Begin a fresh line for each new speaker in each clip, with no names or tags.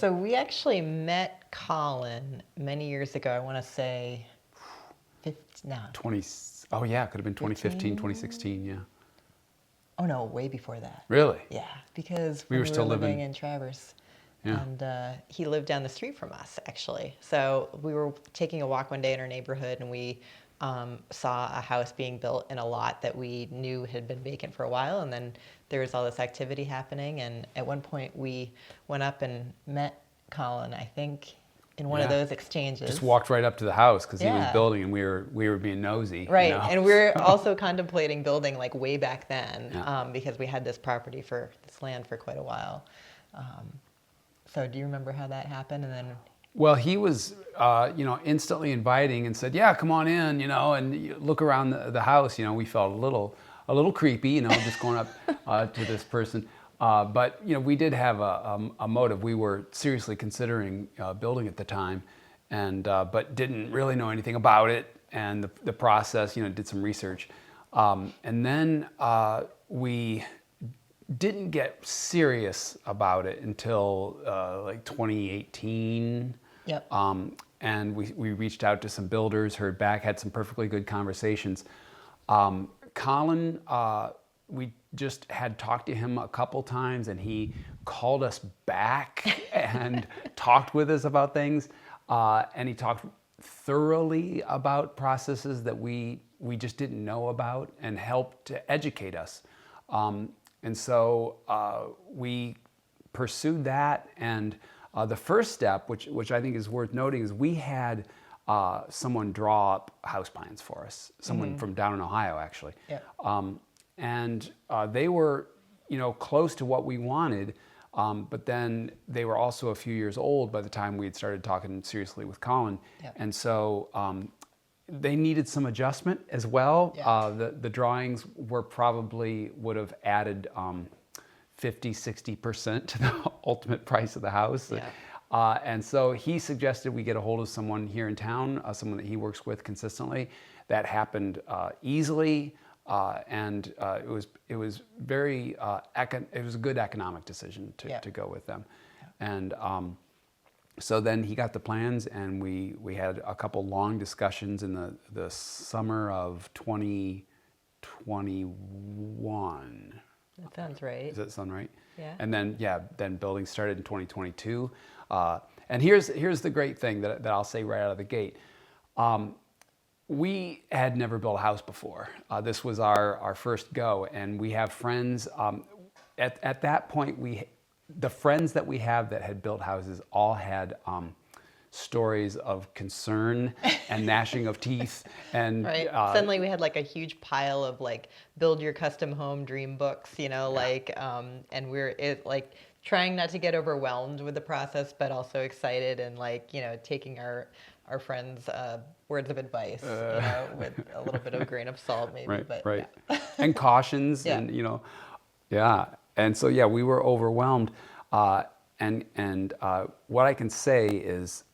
So we actually met Colin many years ago. I want to say 50, no,
20, oh yeah, it could have been 2015,
15?
2016, yeah.
Oh no, way before that.
Really?
Yeah, because
We
when
were
we were
still
living
living,
in Traverse,
yeah.
and he lived down the street from us actually. So we were taking a walk one day in our neighborhood, and we saw a house being built in a lot that we knew had been vacant for a while, and then there was all this activity happening. And at one point, we went up and met Colin. I think in one of
Yeah.
those exchanges.
Just walked right up to the house because he was
Yeah.
building and we were being nosy, you
Right,
know.
and we're also contemplating building like way back then,
Yeah.
because we had this land for quite a while. So do you remember how that happened? And then,
Well, he was, instantly inviting and said, "Yeah, come on in," and you look around the house. We felt a little creepy, just going up to this person. But we did have a motive. We were seriously considering building at the time, and but didn't really know anything about it and the process. Did some research, and then we didn't get serious about it until like 2018.
yep,
And we reached out to some builders, heard back, had some perfectly good conversations. Colin, we just had talked to him a couple times, and he called us back and talked with us about things. And he talked thoroughly about processes that we just didn't know about, and helped to educate us. And so we pursued that. And the first step, which I think is worth noting, is we had someone draw up house plans for us, someone from down in Ohio, actually.
Yeah.
And they were, close to what we wanted, but then they were also a few years old by the time we had started talking seriously with Colin.
Yeah.
And so they needed some adjustment as well.
Yeah.
The drawings would have added 50-60% to the ultimate price of the house.
Yeah.
And so he suggested we get a hold of someone here in town, someone that he works with consistently. That happened easily, and it was very it was a good economic decision
Yeah.
to go with them. And so then he got the plans, and we had a couple long discussions in the summer of 2021.
that sounds right.
Does that sound right?
Yeah.
And then then building started in 2022. And here's the great thing that I'll say right out of the gate. We had never built a house before. This was our first go, and we have friends. At that point, the friends that we have that had built houses all had stories of concern and gnashing of teeth. And
Right. Suddenly we had like a huge pile of like build your custom home dream books, and like trying not to get overwhelmed with the process, but also excited and taking our friends' words of advice, with a little bit of a grain of salt, maybe.
right,
But
right.
yeah.
And cautions,
Yeah.
and yeah. And so we were overwhelmed. And what I can say is,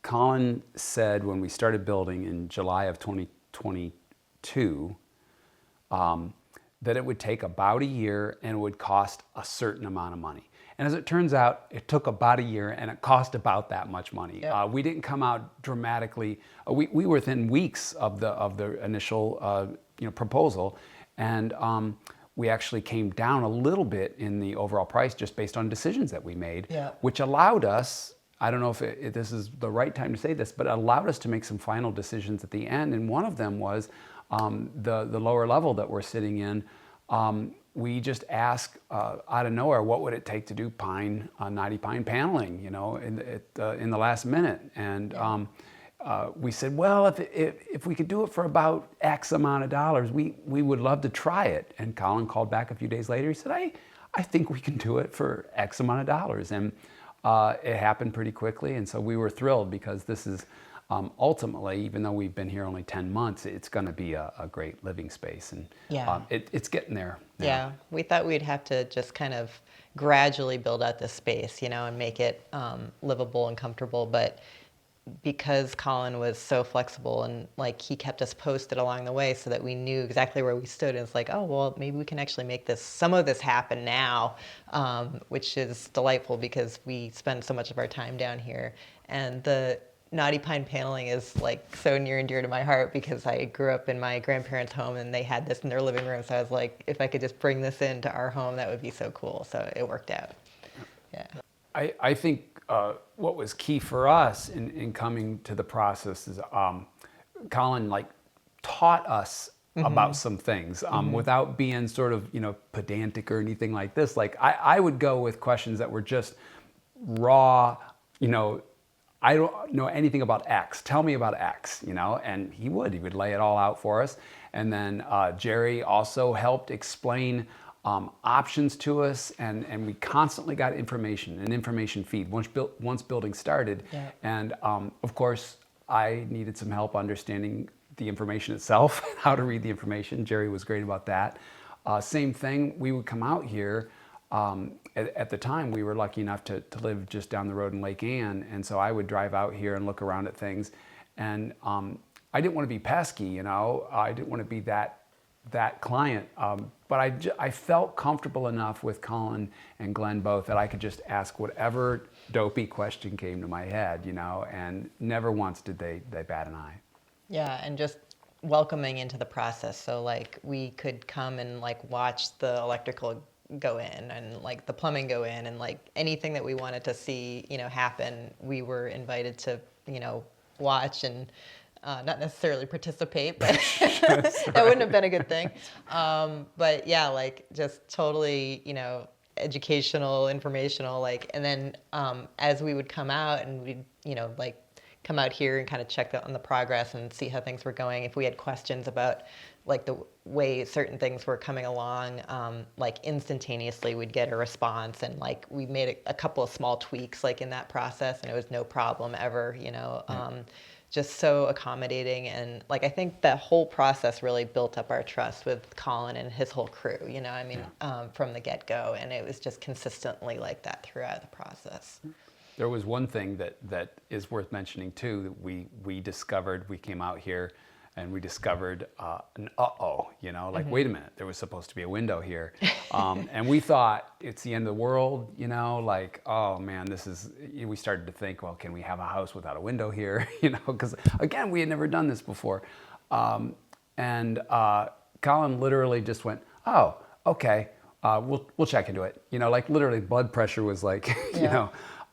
Colin said when we started building in July of 2022, that it would take about a year and it would cost a certain amount of money. And as it turns out, it took about a year and it cost about that much money.
Yep.
We didn't come out dramatically. We were within weeks of the initial proposal, and we actually came down a little bit in the overall price just based on decisions that we made,
Yeah.
which allowed us. I don't know if this is the right time to say this, but it allowed us to make some final decisions at the end. And one of them was the lower level that we're sitting in. We just asked out of nowhere, what would it take to do knotty pine paneling, in the last minute. And we said, well, if we could do it for about X amount of dollars, we would love to try it. And Colin called back a few days later. He said, I think we can do it for X amount of dollars. And it happened pretty quickly. And so we were thrilled, because this is ultimately, even though we've been here only 10 months, it's going to be a great living space. And
Yeah.
it's getting there now.
Yeah, we thought we'd have to just kind of gradually build out this space, and make it livable and comfortable. But because Colin was so flexible and like he kept us posted along the way so that we knew exactly where we stood. And it's like, oh, well, maybe we can actually make some of this happen now, which is delightful because we spend so much of our time down here. And the Knotty Pine paneling is like so near and dear to my heart because I grew up in my grandparents' home and they had this in their living room. So I was like, if I could just bring this into our home, that would be so cool. So it worked out. Yeah.
I think what was key for us in coming to the process is Colin like taught us about some things without being sort of pedantic or anything like this. Like I would go with questions that were just raw, I don't know anything about X. Tell me about X, and he would lay it all out for us. And then Jerry also helped explain options to us, and we constantly got information, an information feed once building started.
Yeah.
And of course, I needed some help understanding the information itself, how to read the information. Jerry was great about that. Same thing, we would come out here. At the time, we were lucky enough to live just down the road in Lake Ann, and so I would drive out here and look around at things. And I didn't want to be pesky, I didn't want to be that client, but I felt comfortable enough with Colin and Glenn both that I could just ask whatever dopey question came to my head, and never once did they bat an eye.
Yeah, and just welcoming into the process. So like we could come and like watch the electrical go in and like the plumbing go in and like anything that we wanted to see, happen, we were invited to, watch and not necessarily participate, but that wouldn't have been a good thing. But yeah, like just totally, educational, informational, like, and then as we would come out and we'd, like come out here and kind of check on the progress and see how things were going. If we had questions about like the way certain things were coming along, like instantaneously we'd get a response, and like we made a couple of small tweaks like in that process, and it was no problem ever, just so accommodating. And like I think the whole process really built up our trust with Colin and his whole crew, from the get-go, and it was just consistently like that throughout the process.
There was one thing that is worth mentioning too, that we discovered. We came out here and we discovered an wait a minute, there was supposed to be a window here. And we thought it's the end of the world, like, oh man, we started to think, well, can we have a house without a window here? Because again, we had never done this before. And Colin literally just went, oh, okay, we'll check into it. Like literally blood pressure was like,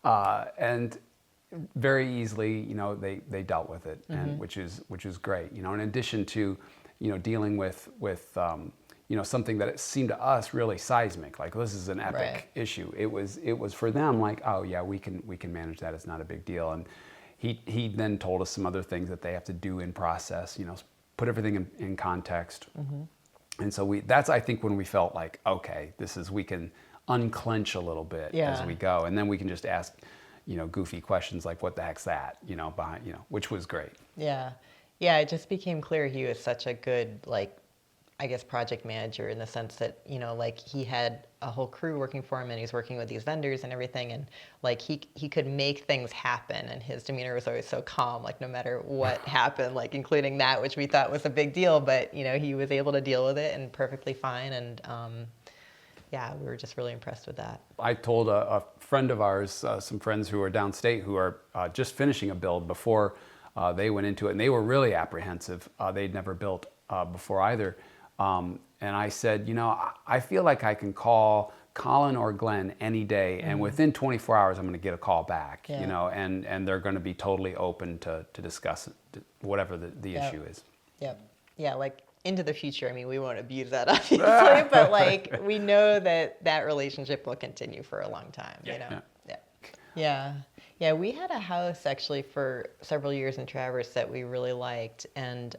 and very easily, they dealt with it, and which is great. In addition to, dealing with something that it seemed to us really seismic, like this is an epic issue. It was for them like, oh yeah, we can manage that. It's not a big deal. And he then told us some other things that they have to do in process. Put everything in context. And so that's I think when we felt like, okay, we can unclench a little bit as we go, and then we can just ask goofy questions like what the heck's that, behind, which was great.
Yeah. It just became clear he was such a good, like, I guess, project manager in the sense that, like he had a whole crew working for him and he's working with these vendors and everything. And like he could make things happen, and his demeanor was always so calm, like no matter what happened, like including that, which we thought was a big deal, but he was able to deal with it and perfectly fine. And, yeah, we were just really impressed with that.
I told a friend of ours, some friends who are downstate who are just finishing a build before they went into it, and they were really apprehensive. They'd never built before either. And I said, I feel like I can call Colin or Glenn any day, and within 24 hours I'm going to get a call back, and they're going to be totally open to discuss whatever the issue is.
Yep. Yeah, like into the future, I mean, we won't abuse that obviously, but like we know that relationship will continue for a long time, Yeah, we had a house actually for several years in Traverse that we really liked, and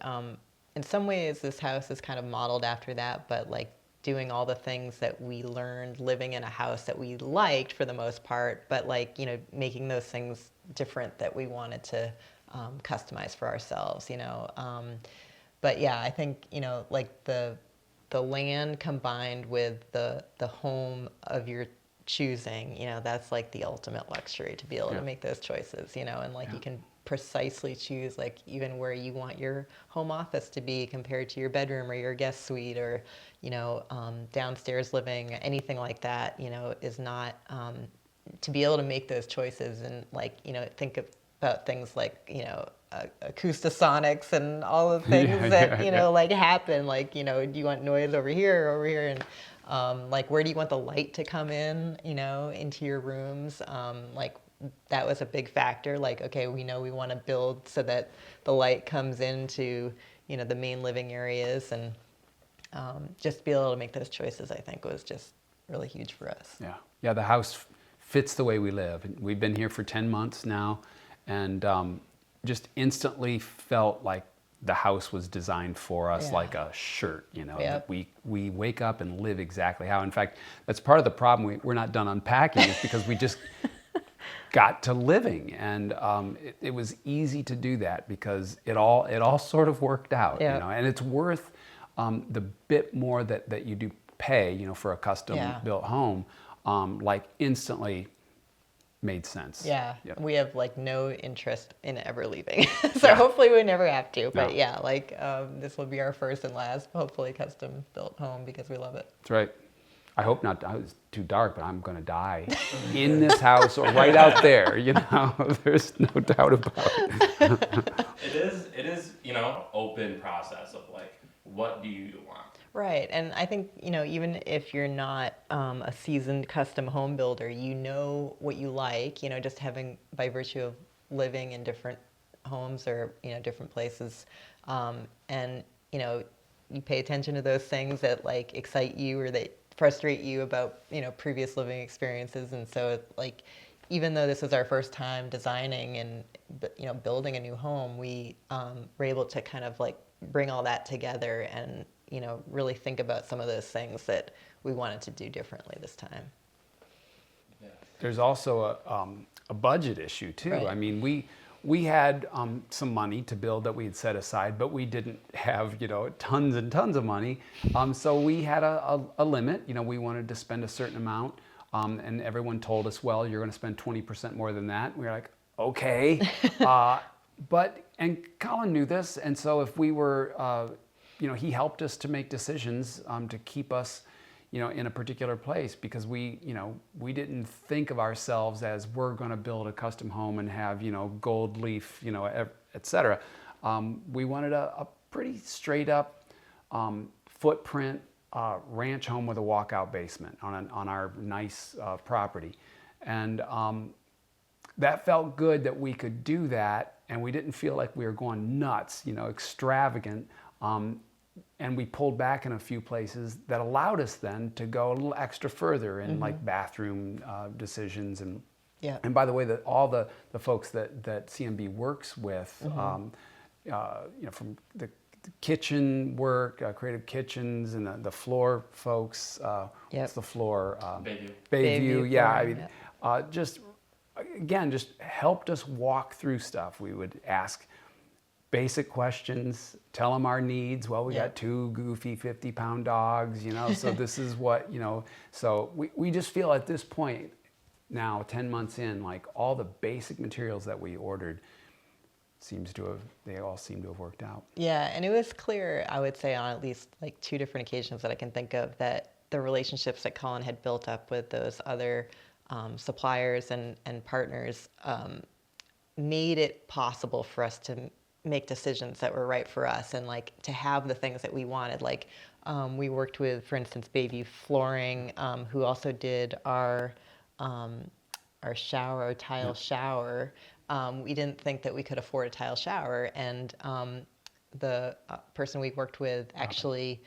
in some ways this house is kind of modeled after that, but like doing all the things that we learned living in a house that we liked for the most part, but like, making those things different that we wanted to customize for ourselves, But yeah, I think, like the land combined with the home of your choosing, that's like the ultimate luxury to be able to make those choices, and like you can precisely choose like even where you want your home office to be compared to your bedroom or your guest suite or downstairs living, anything like that, is not to be able to make those choices and like think about things like acoustasonics and all the things like happen, like do you want noise over here or over here, and like where do you want the light to come in into your rooms, like that was a big factor. Like, okay, we know we want to build so that the light comes into the main living areas, and just be able to make those choices, I think, was just really huge for us.
Yeah, the house fits the way we live. We've been here for 10 months now, and just instantly felt like the house was designed for us like a shirt,
Yep.
We wake up and live exactly how. In fact, that's part of the problem. We're not done unpacking is because we just got to living, and it was easy to do that because it all sort of worked out, and it's worth the bit more that you do pay, for a custom built home, like instantly made sense.
Yeah, we have like no interest in ever leaving, so hopefully we never have to. But this will be our first and last, hopefully, custom built home because we love it.
That's right. I hope not. It's too dark, but I'm going to die in this house or right out there. There's no doubt about it.
It is, open process of like, what do you want?
Right, and I think even if you're not a seasoned custom home builder, what you like. Just having by virtue of living in different homes or different places, and you pay attention to those things that like excite you or that frustrate you about previous living experiences. And so like even though this is our first time designing and building a new home, we were able to kind of like bring all that together and really think about some of those things that we wanted to do differently this time.
There's also a budget issue too.
Right.
I mean, we had some money to build that we had set aside, but we didn't have tons and tons of money. So we had a limit. We wanted to spend a certain amount, and everyone told us, well, you're going to spend 20% more than that. We were like, okay, and Colin knew this, and so if we were, he helped us to make decisions to keep us in a particular place, because we didn't think of ourselves as we're going to build a custom home and have, gold leaf, et cetera. We wanted a pretty straight up footprint ranch home with a walkout basement on our nice property. And that felt good that we could do that, and we didn't feel like we were going nuts, extravagant. And we pulled back in a few places that allowed us then to go a little extra further in like bathroom decisions. And by the way, all the folks that CMB works with, from the kitchen work, Creative Kitchens, and the floor folks, what's the floor? Bayview, yeah. I mean, just helped us walk through stuff. We would ask basic questions, tell them our needs. Well, we got two goofy 50-pound dogs, so this is what, so we just feel at this point now, 10 months in, like all the basic materials that we ordered they all seem to have worked out.
Yeah, and it was clear, I would say, on at least like 2 different occasions that I can think of, that the relationships that Colin had built up with those other suppliers and partners made it possible for us to make decisions that were right for us and like to have the things that we wanted. Like we worked with, for instance, Bayview Flooring, who also did our shower, tile shower. We didn't think that we could afford a tile shower, and the person we worked with actually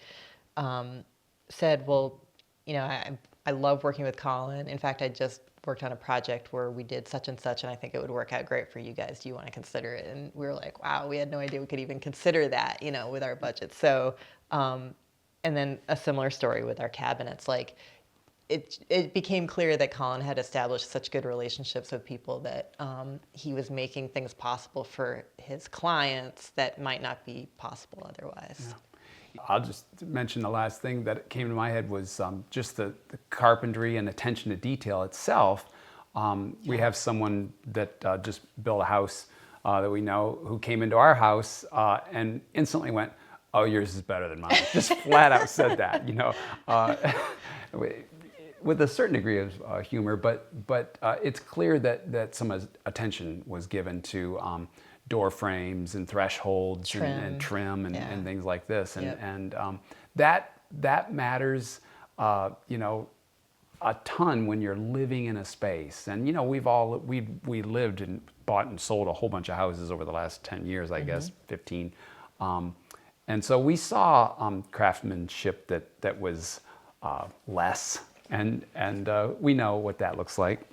said, well, I love working with Colin. In fact, I just worked on a project where we did such and such, and I think it would work out great for you guys. Do you want to consider it? And we were like, wow, we had no idea we could even consider that, with our budget. So, and then a similar story with our cabinets. Like, it became clear that Colin had established such good relationships with people that he was making things possible for his clients that might not be possible otherwise.
Yeah. I'll just mention the last thing that came to my head was just the carpentry and attention to detail itself. We have someone that just built a house that we know who came into our house and instantly went, "Oh, yours is better than mine." Just flat out said that, with a certain degree of humor. But it's clear that some attention was given to door frames and thresholds and trim and things like this, and that matters, a ton when you're living in a space. And we lived and bought and sold a whole bunch of houses over the last 10 years, I guess 15. And so we saw craftsmanship that was less, and we know what that looks like.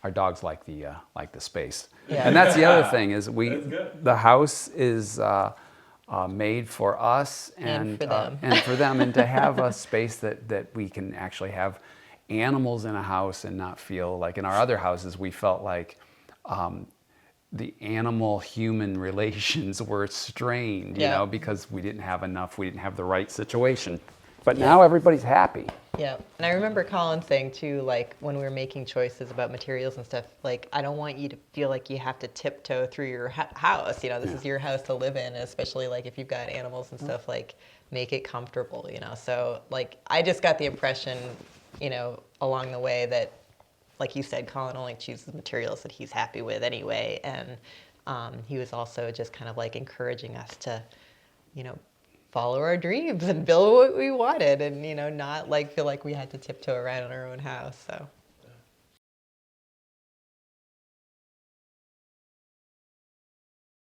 Our dogs like the space, and that's the other thing is the house is made for us and for them, and to have a space that we can actually have animals in a house and not feel like in our other houses we felt like the animal-human relations were strained, because we didn't have the right situation. But now everybody's happy.
Yeah, and I remember Colin saying too, like when we were making choices about materials and stuff, like I don't want you to feel like you have to tiptoe through your house. This is your house to live in, especially like if you've got animals and stuff. Like make it comfortable. So like I just got the impression, along the way that, like you said, Colin only chooses materials that he's happy with anyway, and he was also just kind of like encouraging us to, follow our dreams and build what we wanted, and not like feel like we had to tiptoe around in our own house. So